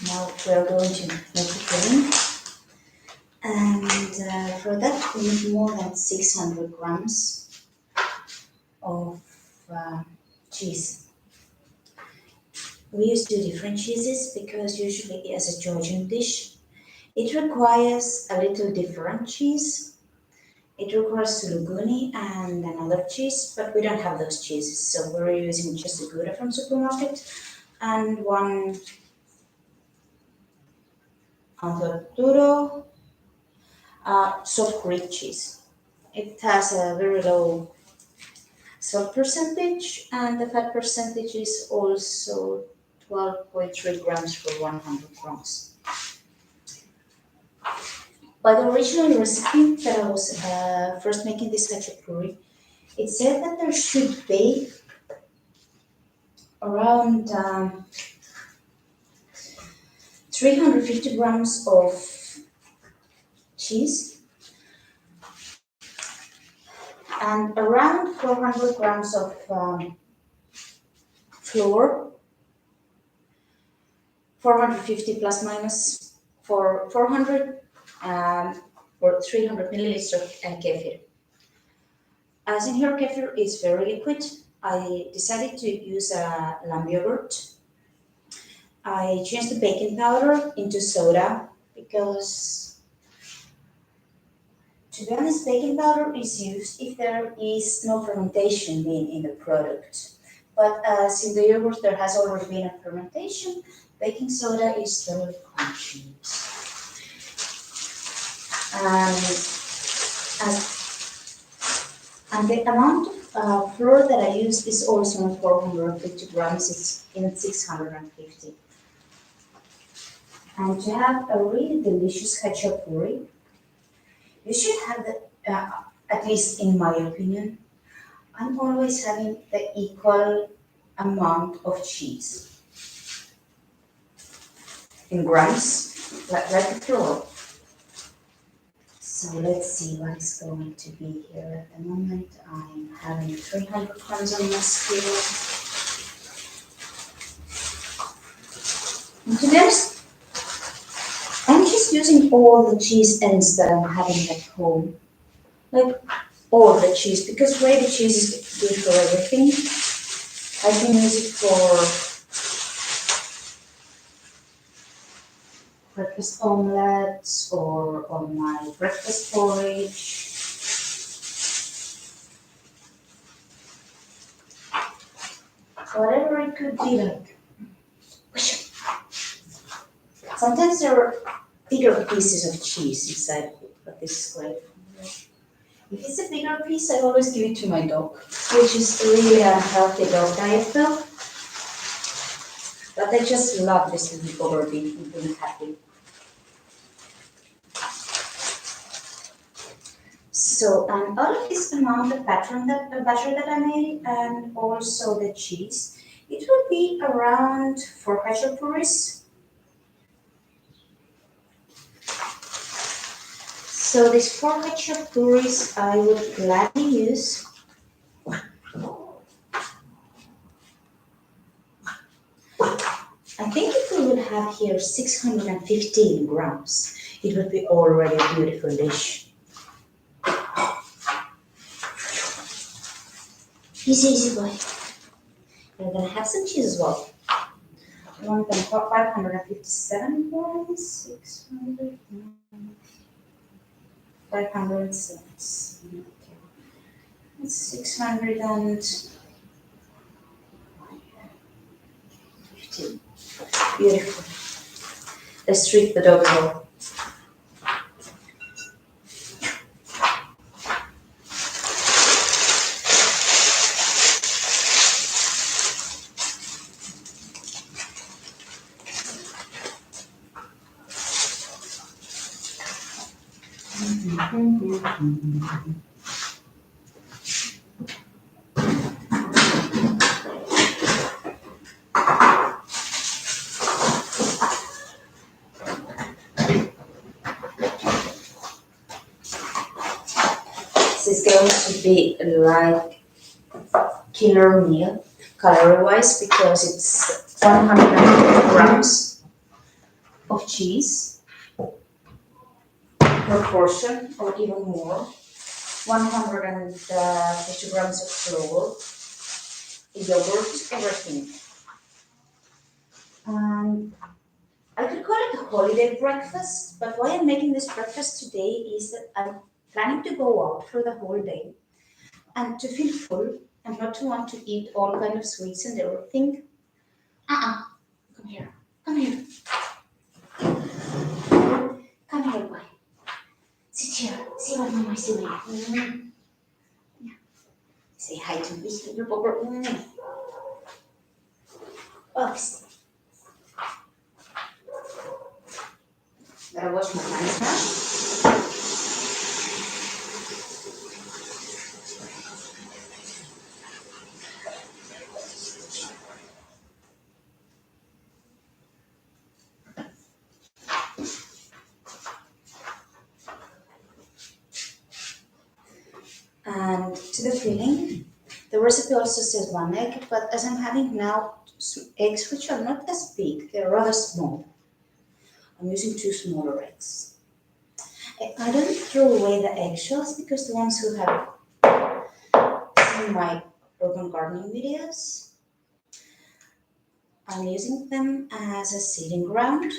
Now we're going to make the pudding, and for that we need more than 600 grams of cheese. We use two different cheeses because usually as a Georgian dish, it requires a little different cheese. It requires suluguni and another cheese, but we don't have those cheeses, so we're using just the Gouda from supermarket and one Antoturo soft Greek cheese. It has a very low salt percentage, and the fat percentage is also 12.3 grams for 100 grams. By the original recipe that I was first making this khachapuri, it said that there should be around 350 grams of cheese and around 400 grams of flour, 450 plus minus for 400 or 300 milliliters of kefir. As in here, kefir is very liquid. I decided to use a lamb yogurt. I changed the baking powder into soda because, to be honest, baking powder is used if there is no fermentation being in the product. But as in the yogurt there has already been a fermentation, baking soda is totally crunchy. And the amount of flour that I used is also not 450 grams, it's in 650. And to have a really delicious khachapuri, you should have the, at least in my opinion, I'm always having the equal amount of cheese in grams, like the flour. So let's see what is going to be here at the moment. I'm having 300 grams on my scale. And to be honest, I'm just using all the cheese ends that I'm having at home. Like all the cheese, because grated cheese is good for everything. I can use it for breakfast omelets or on my breakfast porridge. Whatever it could be like. Sometimes there are bigger pieces of cheese inside, but this is great. If it's a bigger piece, I always give it to my dog, which is really a healthy dog diet though. But I just love this little overbeat and being happy. So out of this amount of batter that I made and also the cheese, It will be around for Khacapuri's. So this four Khacapuri's I would gladly use. I think if we would have here 615 grams, it would be already a beautiful dish. Easy, easy boy. We're gonna have some cheese as well. 557 grams, 600, 506. Okay. It's 615. Beautiful. Let's treat the dog well. This is going to be like killer meal calorie wise because it's 150 grams of cheese per portion or even more. 150 grams of flour, yogurt, everything. And I could call it a holiday breakfast, but why I'm making this breakfast today is that I'm planning to go out for the whole day and to feel full and not to want to eat all kind of sweets and everything. Uh-uh. Come here. Come here. Come here, boy. Sit here. See what Mama is doing. Yeah. Say hi to me, little bubble. Oops. Gotta wash my hands now. And to the filling, the recipe also says one egg, but as I'm having now eggs which are not as big, they're rather small. I'm using two smaller eggs. I don't throw away the eggshells because the ones who have seen my urban gardening videos, I'm using them as a seeding ground,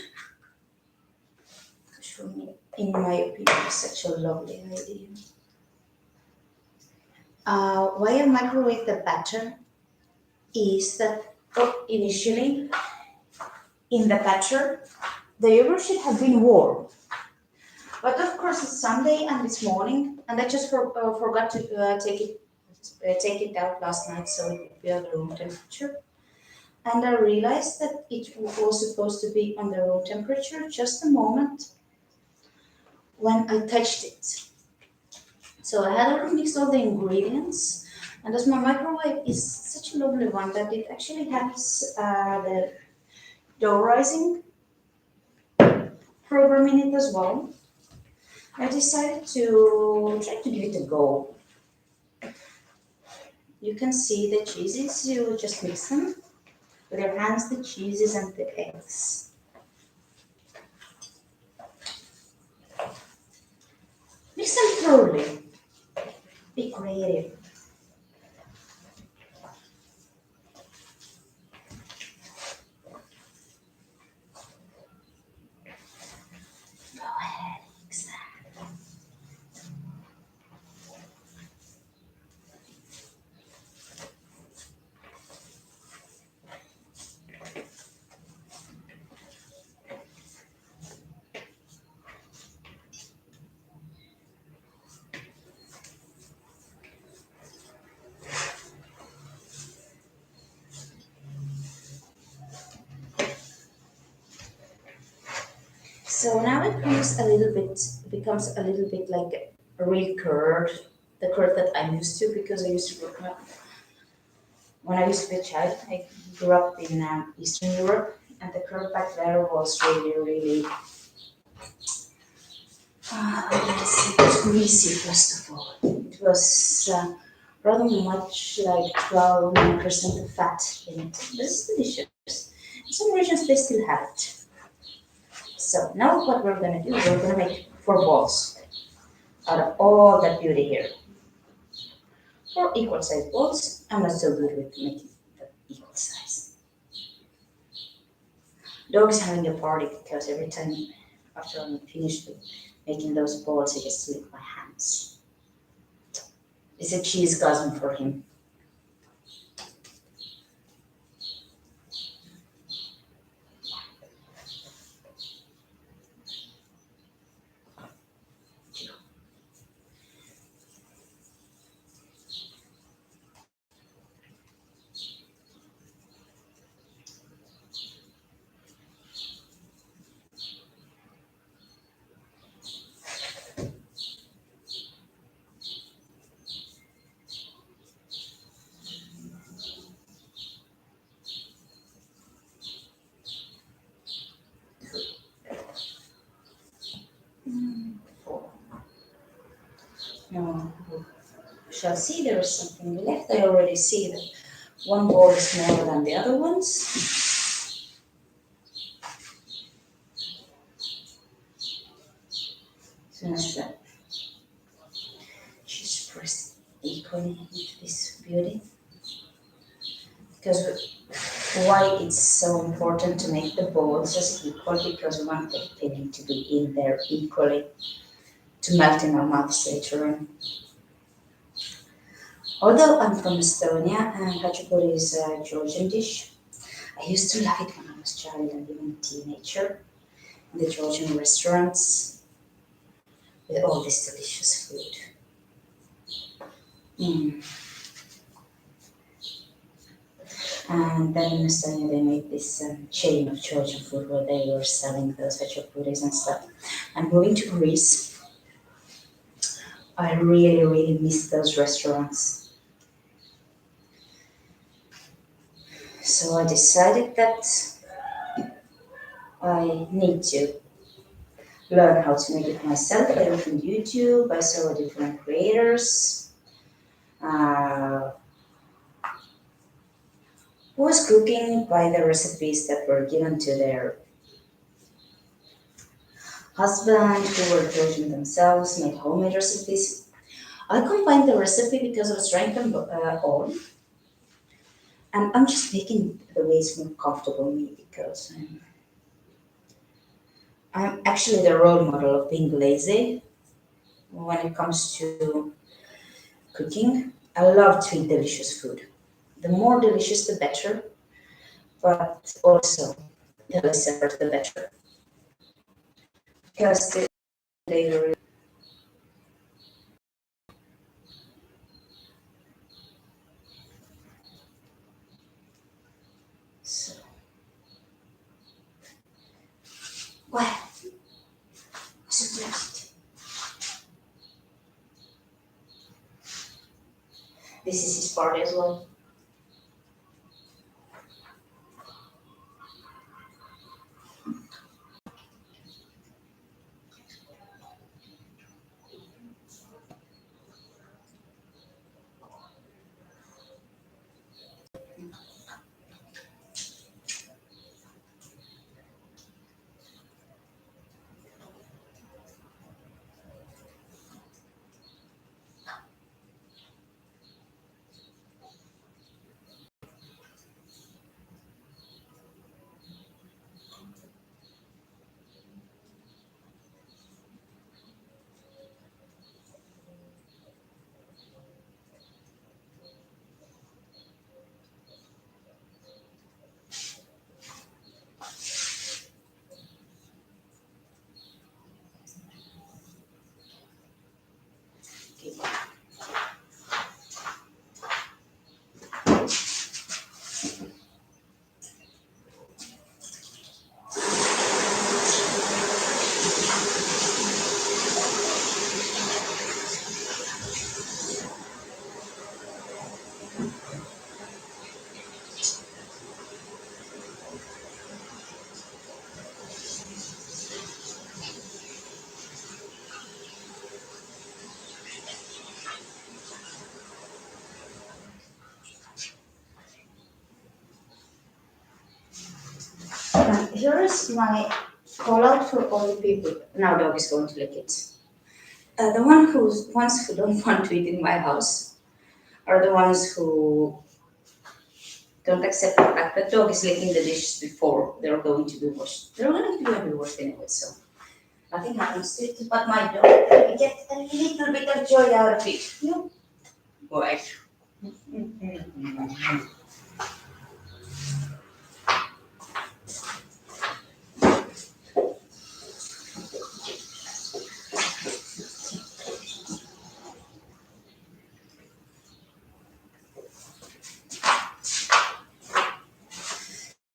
which for me, in my opinion, is such a lovely idea. Why I microwave the batter is that initially in the batter, the yogurt should have been warm. But of course, it's Sunday and it's morning, and I just forgot to take it out last night so it would be at room temperature. And I realized that it was supposed to be on the room temperature just a moment when I touched it. So I had already mixed all the ingredients, and as my microwave is such a lovely one that it actually has the dough rising program in it as well, I decided to try to give it a go. You can see the cheeses, you just mix them with your hands, the cheeses and the eggs. Mix them thoroughly. Be creative. Go ahead, mix that. So now it becomes a little bit like a real curd, the curd that I'm used to because I used to When I used to be a child, I grew up in Eastern Europe, and the curd back there was really, really, yes, it was greasy first of all. It was rather much like 12% of fat in it. This is delicious. In some regions they still have it. So now what we're gonna do, we're gonna make four balls out of all that beauty here. Four equal sized balls. I'm not so good with making the equal size. Dog is having a party because every time after I'm finished with making those balls, he gets to lick my hands. It's a cheese gasm for him. Four. Now we shall see there is something left. I already see that one ball is smaller than the other ones. So as that just press equally into this beauty. Because why it's so important to make the balls as equal, because we want the filling to be in there equally to melt in our mouths later on. Although I'm from Estonia and Khacapuri is a Georgian dish, I used to love it when I was a child and even a teenager in the Georgian restaurants with all this delicious food. Mm. And then in Estonia they made this chain of Georgian food where they were selling those Khachapuris and stuff. And moving to Greece, I really, really miss those restaurants. So I decided that I need to learn how to make it myself. I looked on YouTube, I saw different creators uh, who was cooking by the recipes that were given to their husband, who were Georgian themselves, made homemade recipes. I combined the recipe because I was trying them all, and I'm just making the ways more comfortable me because I'm actually the role model of being lazy when it comes to cooking. I love to eat delicious food. The more delicious, the better, but also the less effort, the better. Because the later, so, well, so blessed. This is his party as well. here is my call out for all the people. Now dog is going to lick it. The ones who don't want to eat in my house are the ones who don't accept the fact that dog is licking the dishes before they're going to be washed. They're going to be washed anyway, so nothing happens to it. But my dog will get a little bit of joy out of it. You right.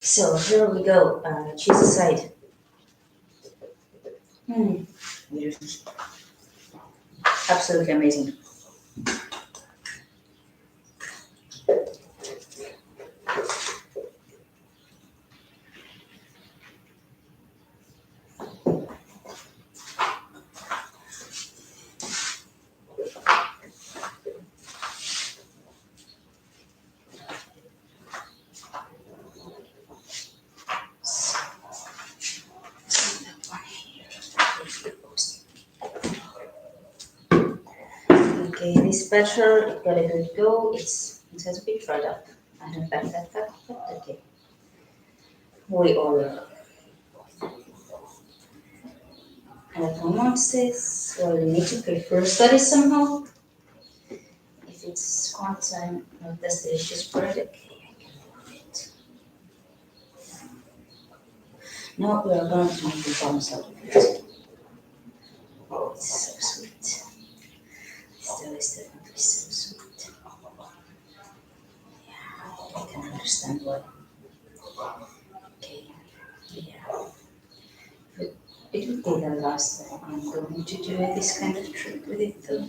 So here we go. Choose a side. Mm. Absolutely amazing. Okay, this batcher, it got a good go. It has a bit dried up. I don't like that fact, but okay. We all have hormones. Well, you need to prefer study somehow. If it's one time, not as delicious bread, okay, I can do it. Now we are going to make the bombs out of it. Oh, it's so sweet. This dough is definitely so sweet. Yeah, I can understand why. Okay, yeah. But it will be the last time I'm going to do this kind of trick with it though.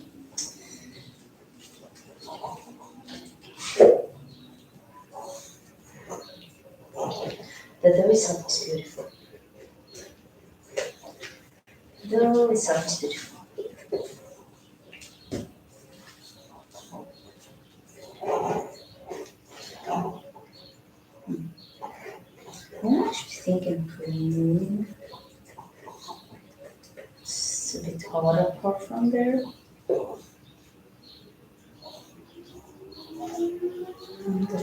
The dough itself is beautiful. The dough itself is beautiful. I'm actually thinking cream. It's a bit hard apart from there. The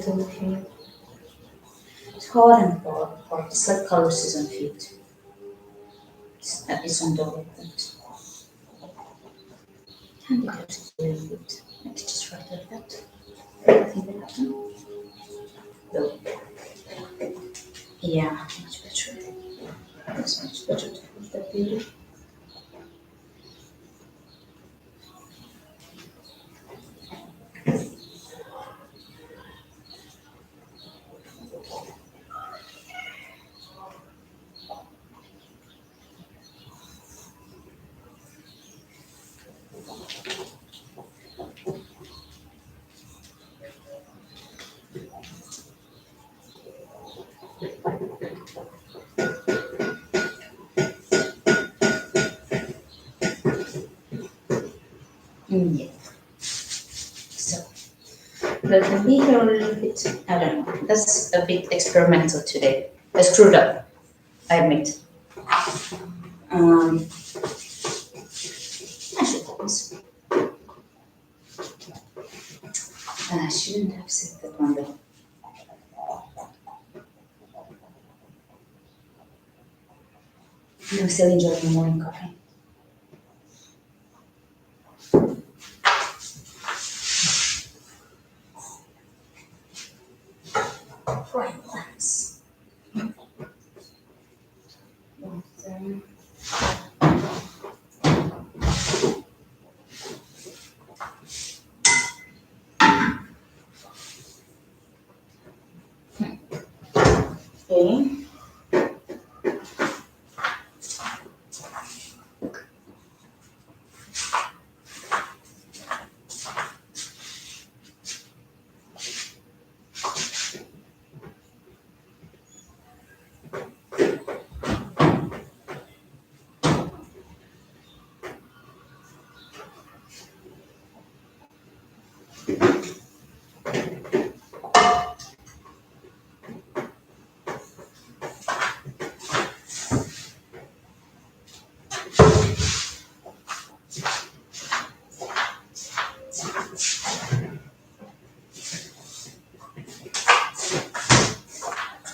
dough here. It's hard and hard. It's like color season feet. It's on dough like that. And it looks a little bit. Like just right like that. I think that happened. Though, yeah, much better. It's much better to put that beauty. Yeah. So let me be here a little bit. I don't know. That's a bit experimental today. I screwed up. I admit. Actually, happens. I shouldn't have said that one though. I'm still enjoying the morning coffee. Frying plants. Water. Okay.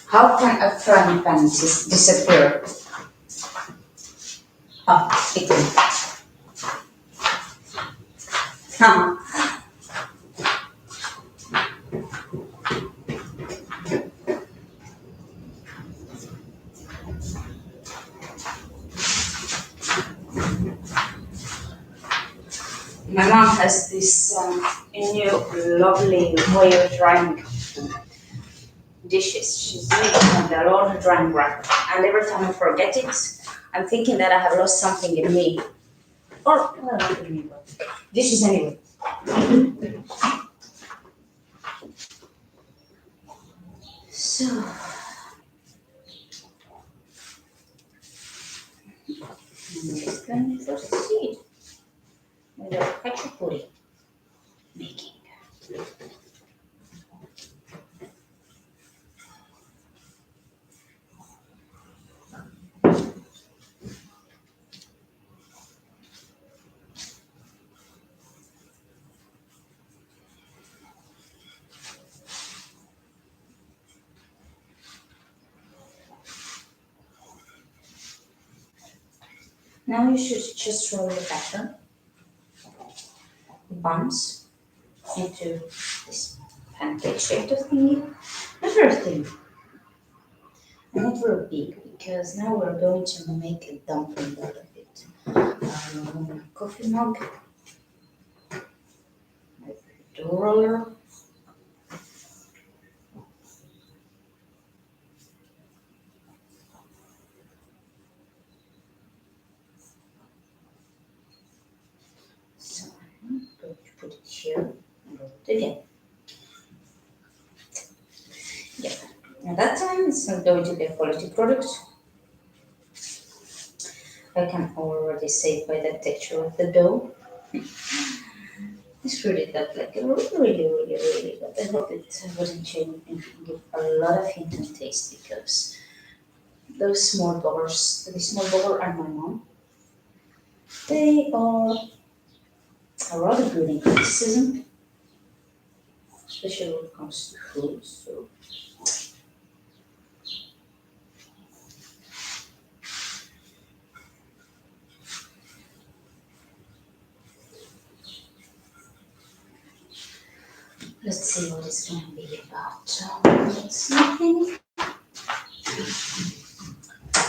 How can a frying pan disappear? Oh, it will. Huh. My mom has this new lovely way of drying dishes. She's doing it on their own drying rack. And every time I forget it, I'm thinking that I have lost something in me. Or, well, not in me, but dishes anyway. So, next going to proceed with the Khacapuri making. Now you should just roll the batter, the buns, into this pancake shaped thingy. Not very thin and not very big because now we're going to make a dumpling out of it. Coffee mug, my dough roller, so I'm going to put it here and roll it again. Yeah. At that time, it's not going to be a quality product. I can already say by the texture of the dough. It's really that like really good. I hope it wouldn't change and give a lot of hint and taste because those small buggers, the small bugger and my mom, they are a rather good in criticism, especially when it comes to food. So let's see what it's going to be about. It's nothing.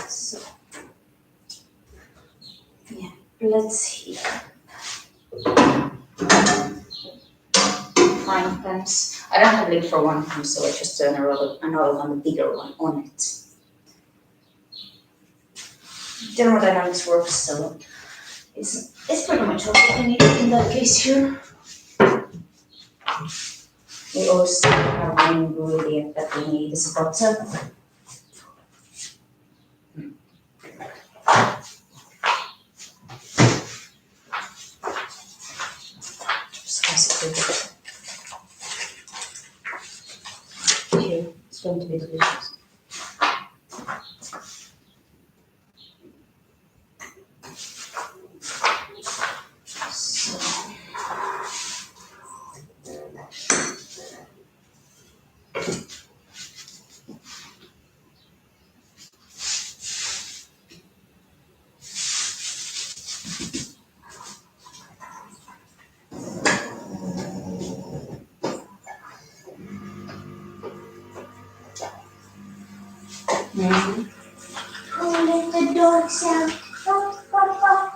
So yeah, let's see. Frying pans. I don't have lid for one of them, so I just turn another one, the bigger one, on it. Thermodynamics works, so it's pretty much what I need in that case here. We also have one ingredient that we need is butter. Just slice it with it. Here, it's going to be delicious. So, mm. Oh, let the dogs out. Bark, bark, bark.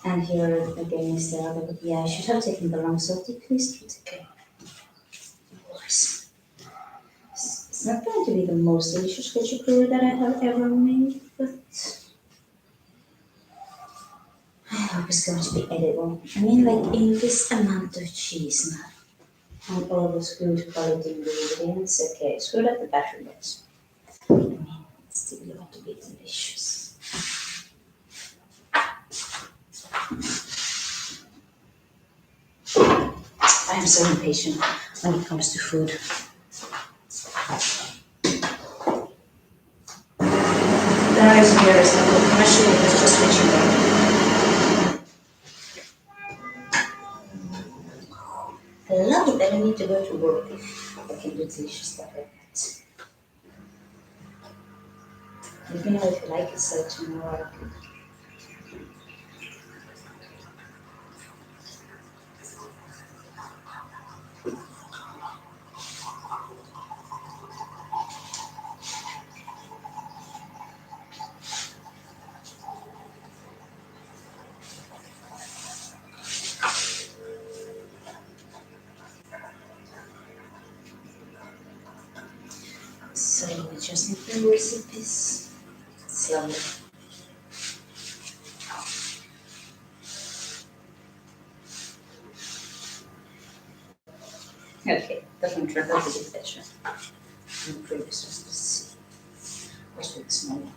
And here again is the other. Yeah, I should have taken the long salty paste. It's okay. Of course. It's not going to be the most delicious khachapuri that I have ever made, but I hope it's going to be edible. I mean, like in this amount of cheese now. And all those good quality ingredients. Okay, it's good at the batter, but I mean, it's still going to be delicious. I am so impatient when it comes to food. That is very simple. Machine is just switching back. I love it that I need to go to work if I can do delicious stuff like that. Let me know if you like it, so tomorrow. So we just need the recipes. It's lovely. Okay, doesn't turn out to be better. The previous was to see. What's with the small one?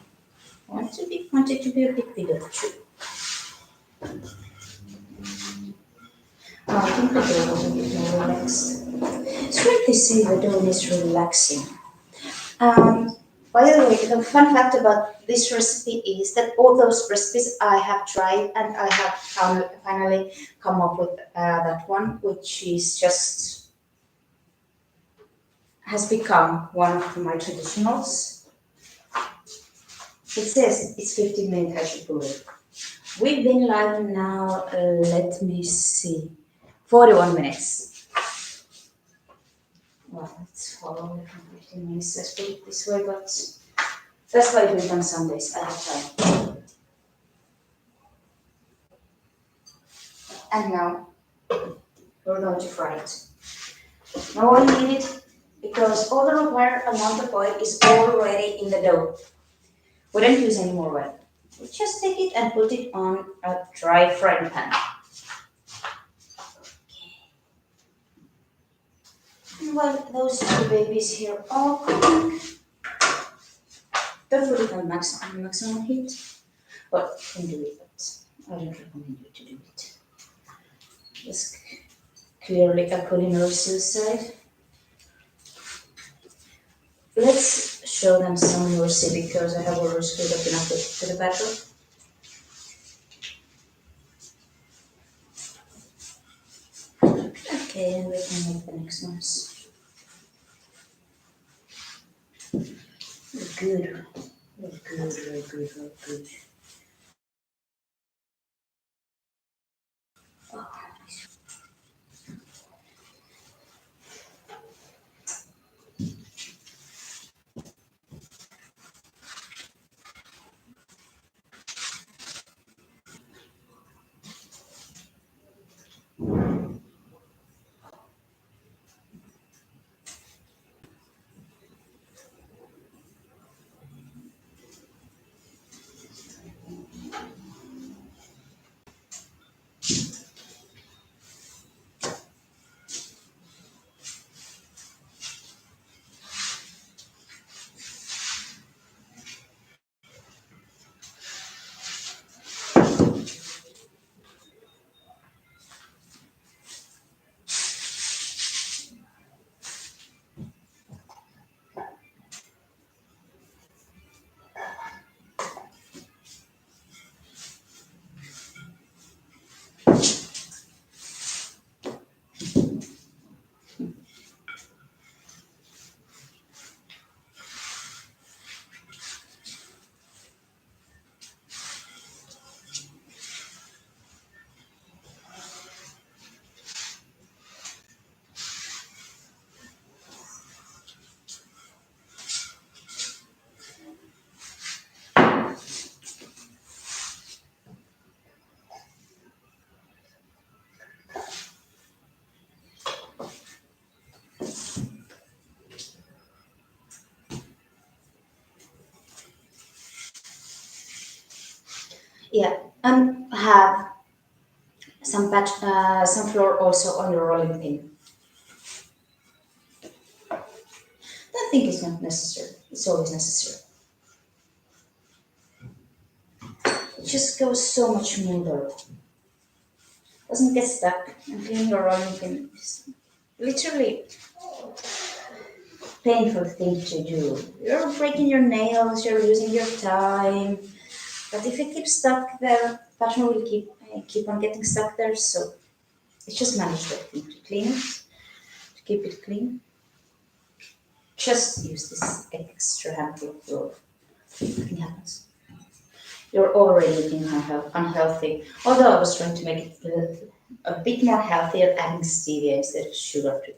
Wanted to be a bit bigger too. I think the dough was a bit more relaxed. It's great they say the dough is relaxing. Um, by the way, the fun fact about this recipe is that all those recipes I have tried and I have finally come up with that one, which is just has become one of my traditionals. It says it's 15-minute Khacapuri. We've been live now, let me see, 41 minutes. Well, let's follow it from 15 minutes, let's put it this way, but that's why I do it on Sundays, I have time. And now we're going to fry it. No oil needed because all the required amount of oil is already in the dough. We don't use any more oil. We just take it and put it on a dry frying pan. And while those two babies here are cooking, don't put it on maximum heat. Well, you can do it, but I don't recommend you to do it. Just clearly a culinary suicide. Let's show them some mercy because I have already screwed up enough to the batter. Okay, and we can make the next ones. Good, very good, very good. Yeah, and have some flour also on your rolling pin. I think it's not necessary. It's always necessary. It just goes so much smoother. doesn't get stuck and clean your own thing. It's literally painful thing to do. You're breaking your nails, you're losing your time. But if it keeps stuck there, pattern will keep on getting stuck there. So it's just manage that thing to clean it, to keep it clean. Just use this extra handful of flour. Nothing happens. You're already being unhealthy. Although I was trying to make it a bit more healthier, adding stevia instead of sugar to it.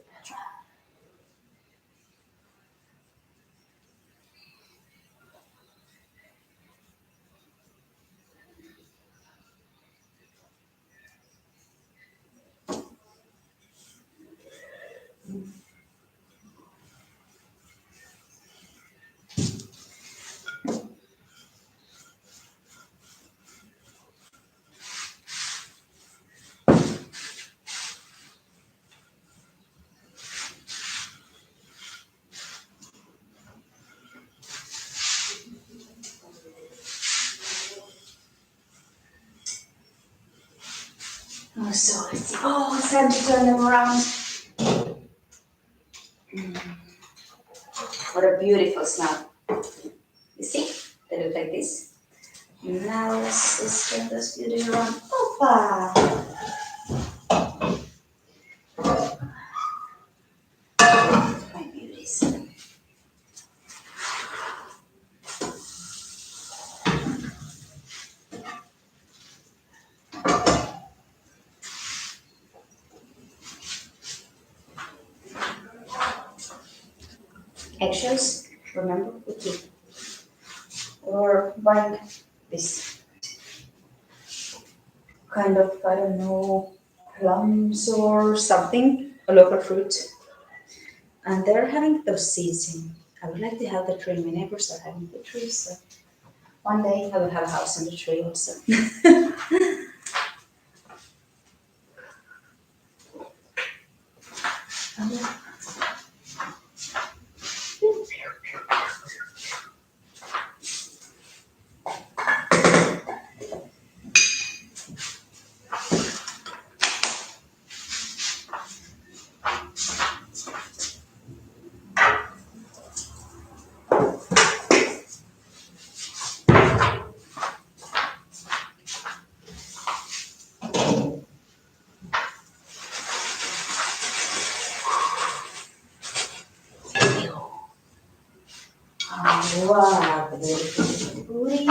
Oh, so let's see. Oh, it's time to turn them around. What a beautiful smell. You see? They look like this. Now let's turn those beauties around. Opa! My beauties. Eggshells, remember, we keep. Or buying this kind of, I don't know, plums or something, a local fruit. And they're having those seeds in. I would like to have the tree. My neighbors are having the trees, so one day I will have a house on the tree also. Wow, the beautiful Khacapuri.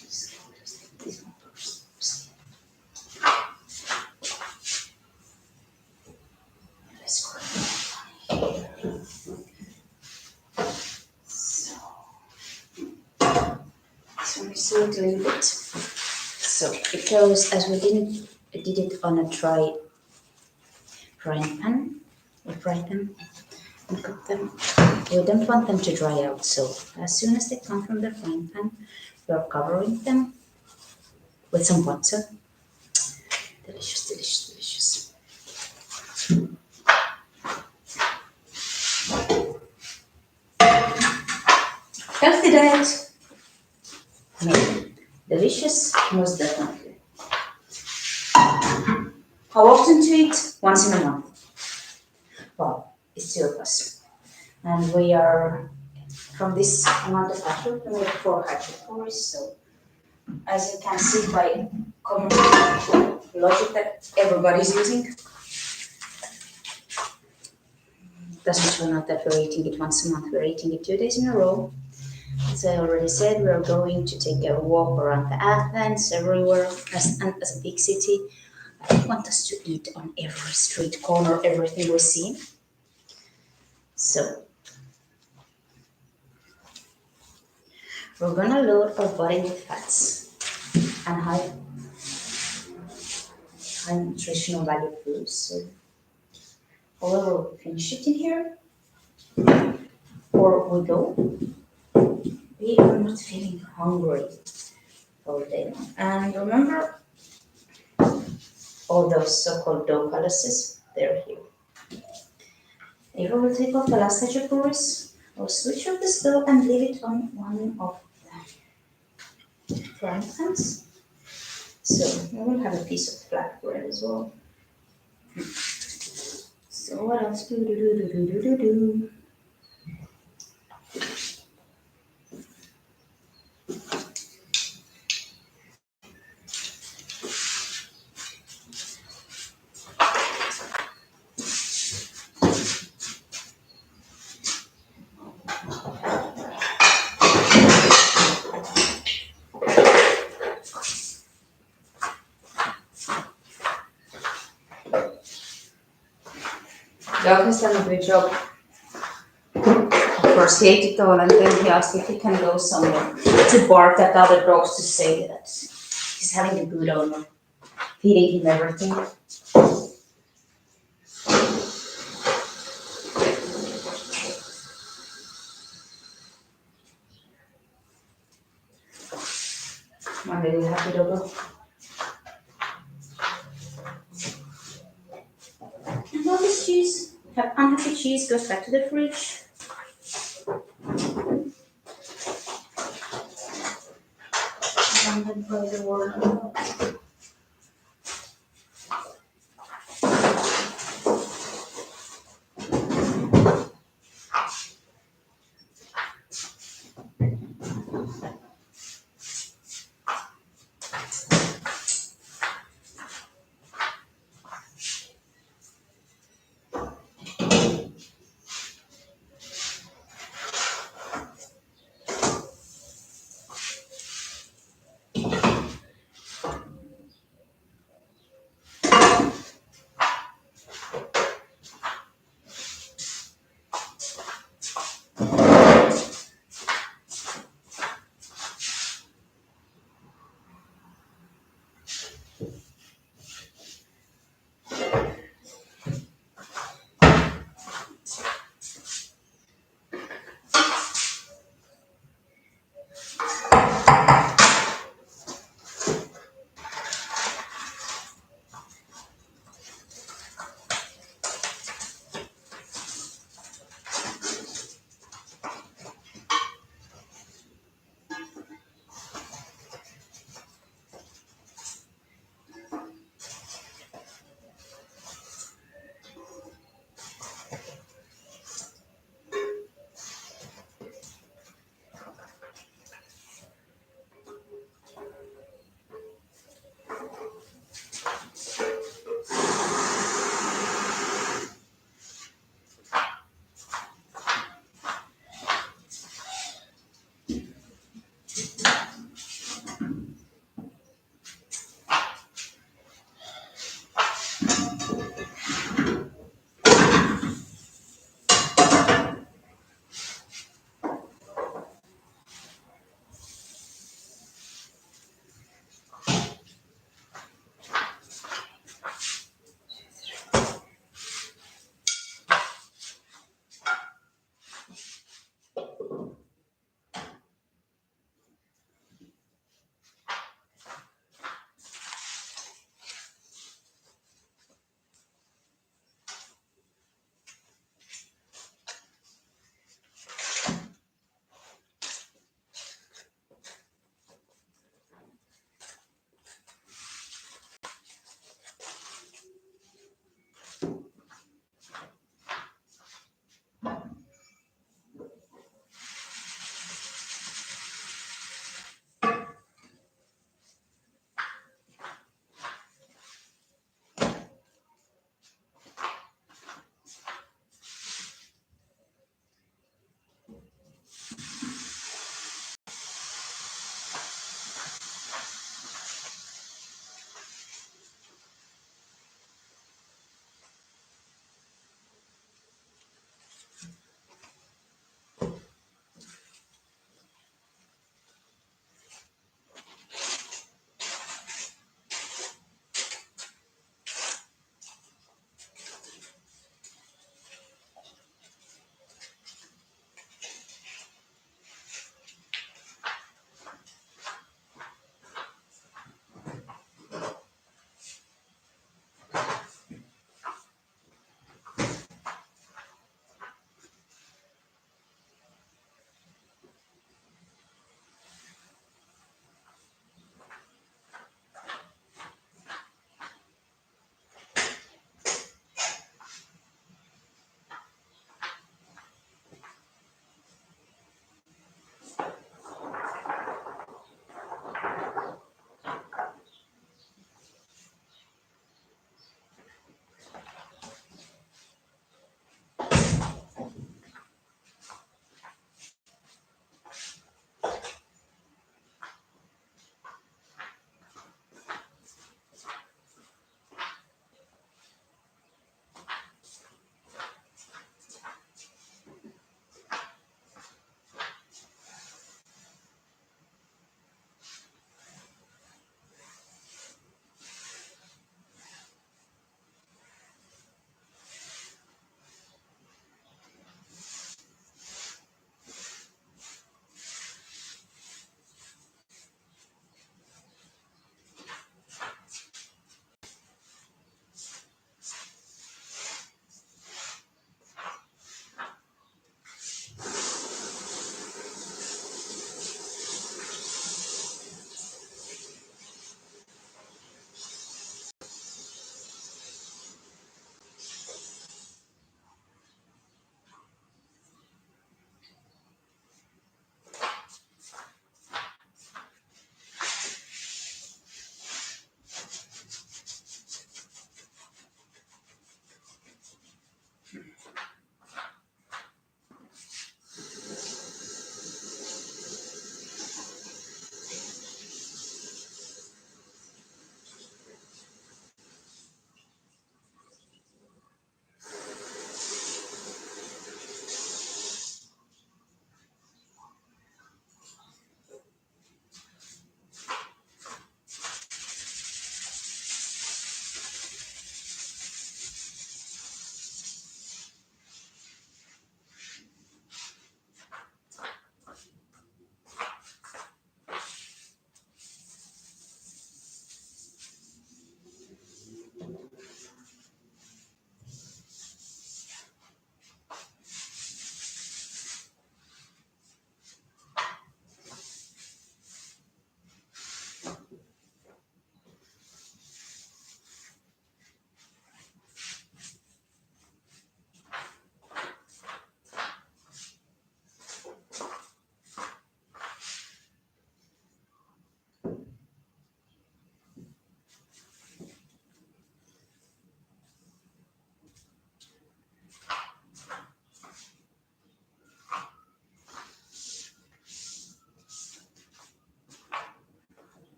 This one first. Let's go. So, this one is salt a little bit. So, because as we did it on a frying pan, we fried them and cooked them. We don't want them to dry out, so as soon as they come from the frying pan, we are covering them with some water. Delicious, delicious, delicious. Healthy diet. No. Delicious, most definitely. How often to eat? Once in a month. Well, it's two of us. And we are, from this amount of butter, we make 4 Khacapuri. So, as you can see by common logic that everybody's using, doesn't turn out that we're eating it once a month. We're eating it 2 days in a row. As I already said, we are going to take a walk around the Athens, everywhere, and as a big city. I don't want us to eat on every street corner, everything we see. So, we're gonna load our body with fats and high nutritional value foods. So, however, we finish it in here, or we go, we are not feeling hungry all day long. And remember, all those so-called dough palaces, they're here. If I will take off the last Khachapuris, I'll switch off the stove and leave it on one of the frying pans. So I will have a piece of flatbread as well. So what else? Do do do do do do do. Dog has done a good job. Of course, he ate it all, and then he asked if he can go somewhere to bark at other dogs to say that he's having a good owner, feeding him everything. I'm really happy doggo. And all this cheese, unhappy cheese goes back to the fridge. And then by the wall.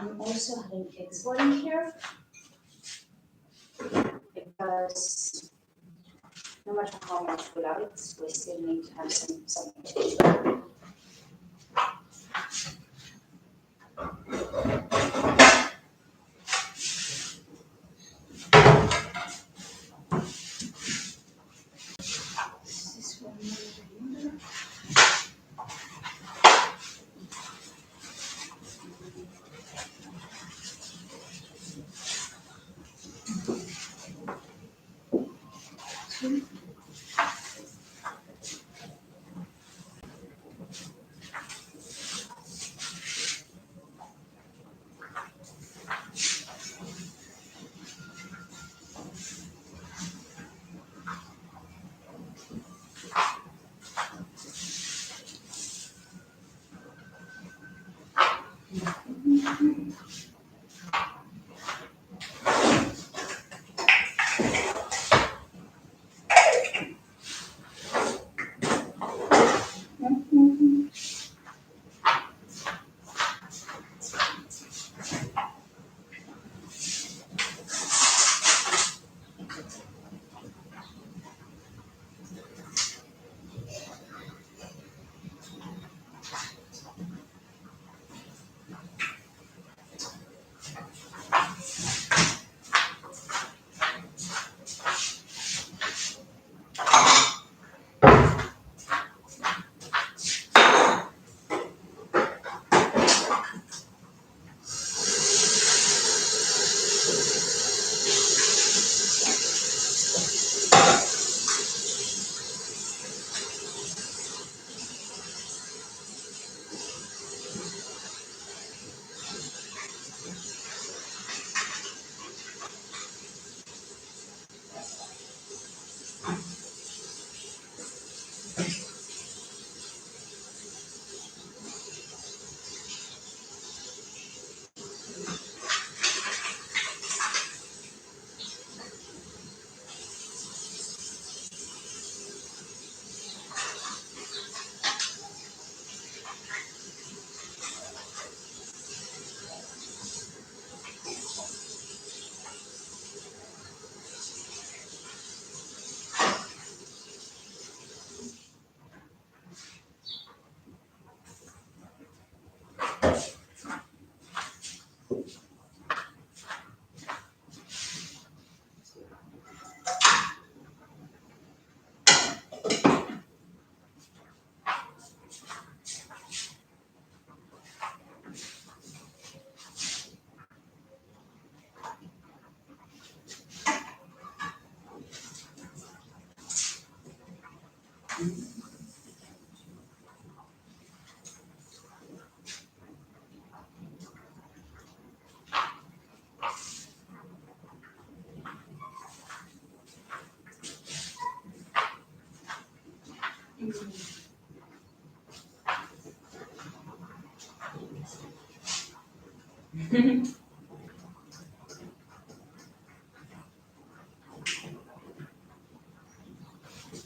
I'm also having eggs boiling here because no matter how much we love it, we still need to have some potato. This one over here.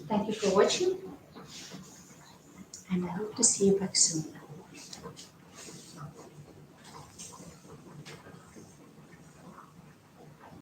Thank you for watching, and I hope to see you back soon.